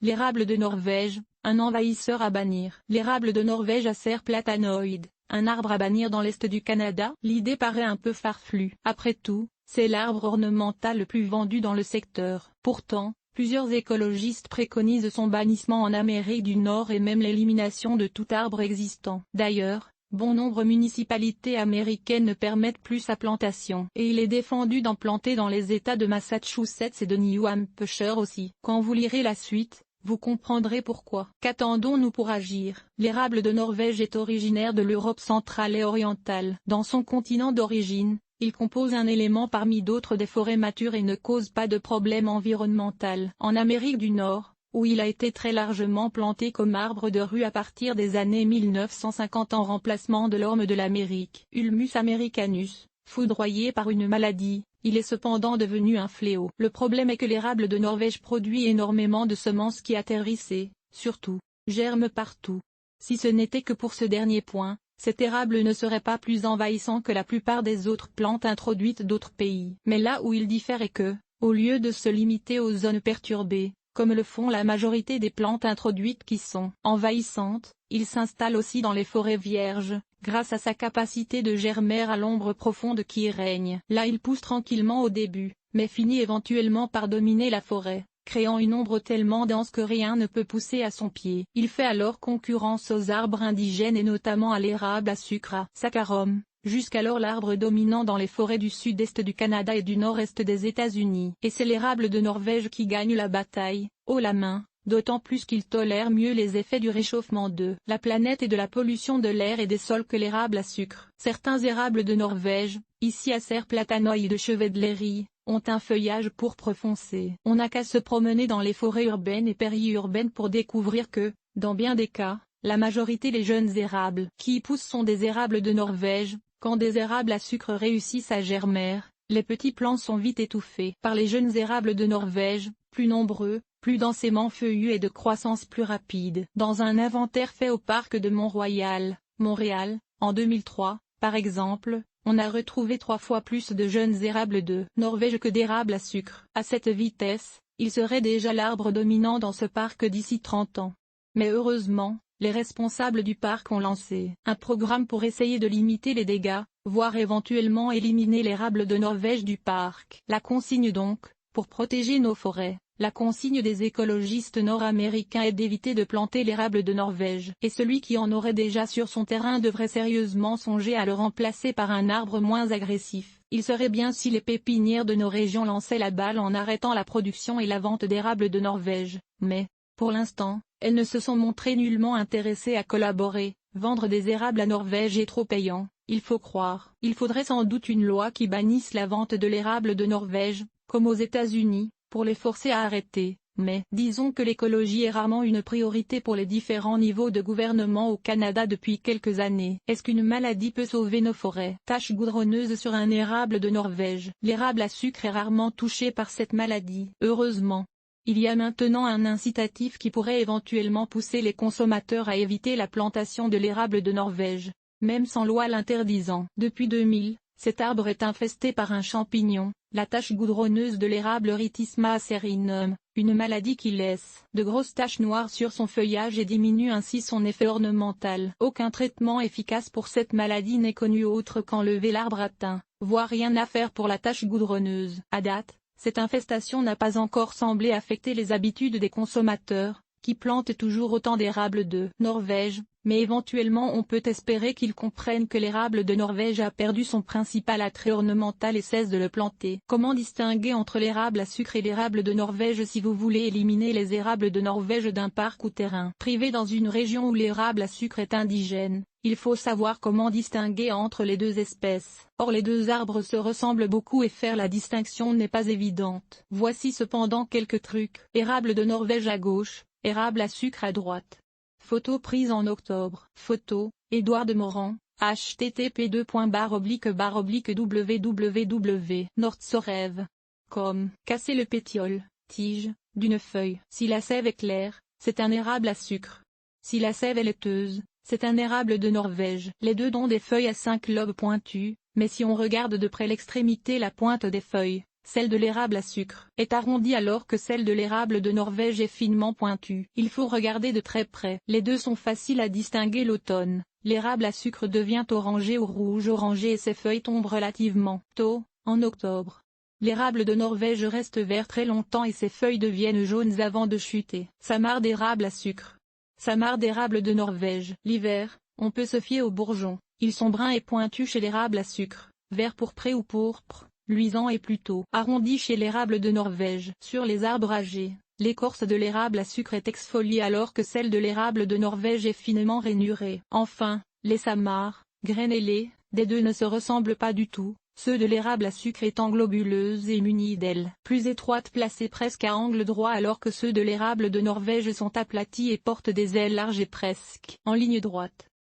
L'érable de Norvège, un envahisseur à bannir. L'érable de Norvège Acer platanoide, un arbre à bannir dans l'est du Canada. L'idée paraît un peu farfelue. Après tout, c'est l'arbre ornemental le plus vendu dans le secteur. Pourtant, plusieurs écologistes préconisent son bannissement en Amérique du Nord et même l'élimination de tout arbre existant. D'ailleurs, bon nombre de municipalités américaines ne permettent plus sa plantation. Et il est défendu d'en planter dans les États de Massachusetts et de New Hampshire aussi. Quand vous lirez la suite, vous comprendrez pourquoi. Qu'attendons-nous pour agir? L'érable de Norvège est originaire de l'Europe centrale et orientale. Dans son continent d'origine, il compose un élément parmi d'autres des forêts matures et ne cause pas de problème environnemental. En Amérique du Nord, où il a été très largement planté comme arbre de rue à partir des années 1950 en remplacement de l'orme de l'Amérique, Ulmus americanus, foudroyé par une maladie, il est cependant devenu un fléau. Le problème est que l'érable de Norvège produit énormément de semences qui atterrissent et, surtout, germent partout. Si ce n'était que pour ce dernier point, cet érable ne serait pas plus envahissant que la plupart des autres plantes introduites d'autres pays. Mais là où il diffère est que, au lieu de se limiter aux zones perturbées, comme le font la majorité des plantes introduites qui sont envahissantes, il s'installe aussi dans les forêts vierges, grâce à sa capacité de germer à l'ombre profonde qui y règne. Là il pousse tranquillement au début, mais finit éventuellement par dominer la forêt, créant une ombre tellement dense que rien ne peut pousser à son pied. Il fait alors concurrence aux arbres indigènes et notamment à l'érable à sucre à Saccharum, jusqu'alors l'arbre dominant dans les forêts du sud-est du Canada et du nord-est des États-Unis. Et c'est l'érable de Norvège qui gagne la bataille, haut la main, d'autant plus qu'il tolère mieux les effets du réchauffement de la planète et de la pollution de l'air et des sols que l'érable à sucre. Certains érables de Norvège, ici Acer platanoide de Chevedlerie, ont un feuillage pourpre foncé. On n'a qu'à se promener dans les forêts urbaines et périurbaines pour découvrir que, dans bien des cas, la majorité des jeunes érables qui y poussent sont des érables de Norvège. Quand des érables à sucre réussissent à germer, les petits plants sont vite étouffés par les jeunes érables de Norvège, plus nombreux, plus densément feuillus et de croissance plus rapide. Dans un inventaire fait au parc de Mont-Royal, Montréal, en 2003, par exemple, on a retrouvé 3 fois plus de jeunes érables de Norvège que d'érables à sucre. À cette vitesse, il serait déjà l'arbre dominant dans ce parc d'ici 30 ans. Mais heureusement, les responsables du parc ont lancé un programme pour essayer de limiter les dégâts, voire éventuellement éliminer l'érable de Norvège du parc. La consigne donc, pour protéger nos forêts, la consigne des écologistes nord-américains est d'éviter de planter l'érable de Norvège. Et celui qui en aurait déjà sur son terrain devrait sérieusement songer à le remplacer par un arbre moins agressif. Il serait bien si les pépinières de nos régions lançaient la balle en arrêtant la production et la vente d'érables de Norvège, mais, pour l'instant, elles ne se sont montrées nullement intéressées à collaborer. Vendre des érables à Norvège est trop payant, il faut croire. Il faudrait sans doute une loi qui bannisse la vente de l'érable de Norvège, comme aux États-Unis, pour les forcer à arrêter. Mais disons que l'écologie est rarement une priorité pour les différents niveaux de gouvernement au Canada depuis quelques années. Est-ce qu'une maladie peut sauver nos forêts? Taches goudronneuses sur un érable de Norvège. L'érable à sucre est rarement touché par cette maladie. Heureusement. Il y a maintenant un incitatif qui pourrait éventuellement pousser les consommateurs à éviter la plantation de l'érable de Norvège, même sans loi l'interdisant. Depuis 2000, cet arbre est infesté par un champignon, la tache goudronneuse de l'érable Rhytisma acerinum, une maladie qui laisse de grosses taches noires sur son feuillage et diminue ainsi son effet ornemental. Aucun traitement efficace pour cette maladie n'est connu autre qu'enlever l'arbre atteint, voire rien à faire pour la tache goudronneuse. À date, cette infestation n'a pas encore semblé affecter les habitudes des consommateurs, qui plantent toujours autant d'érables de Norvège, mais éventuellement on peut espérer qu'ils comprennent que l'érable de Norvège a perdu son principal attrait ornemental et cesse de le planter. Comment distinguer entre l'érable à sucre et l'érable de Norvège? Si vous voulez éliminer les érables de Norvège d'un parc ou terrain privé dans une région où l'érable à sucre est indigène, il faut savoir comment distinguer entre les deux espèces. Or les deux arbres se ressemblent beaucoup et faire la distinction n'est pas évidente. Voici cependant quelques trucs. Érable de Norvège à gauche, érable à sucre à droite. Photo prise en octobre. Photo, Édouard de Morand, http://www.nordsorev.com. Casser le pétiole, tige, d'une feuille. Si la sève est claire, c'est un érable à sucre. Si la sève est laiteuse, c'est un érable de Norvège. Les deux ont des feuilles à 5 lobes pointus, mais si on regarde de près l'extrémité la pointe des feuilles, Celle de l'érable à sucre est arrondie alors que celle de l'érable de Norvège est finement pointue. Il faut regarder de très près. Les deux sont faciles à distinguer l'automne. L'érable à sucre devient orangé ou rouge orangé et ses feuilles tombent relativement tôt, en octobre. L'érable de Norvège reste vert très longtemps et ses feuilles deviennent jaunes avant de chuter. Samar d'érable à sucre. Samar d'érable de Norvège. L'hiver, on peut se fier aux bourgeons. Ils sont bruns et pointus chez l'érable à sucre, vert pourpré ou pourpre, luisant et plutôt arrondi chez l'érable de Norvège. Sur les arbres âgés, l'écorce de l'érable à sucre est exfoliée alors que celle de l'érable de Norvège est finement rainurée. Enfin, les samars, grainellés, des deux ne se ressemblent pas du tout, ceux de l'érable à sucre étant globuleuses et munies d'ailes plus étroites placées presque à angle droit alors que ceux de l'érable de Norvège sont aplatis et portent des ailes larges et presque en ligne droite.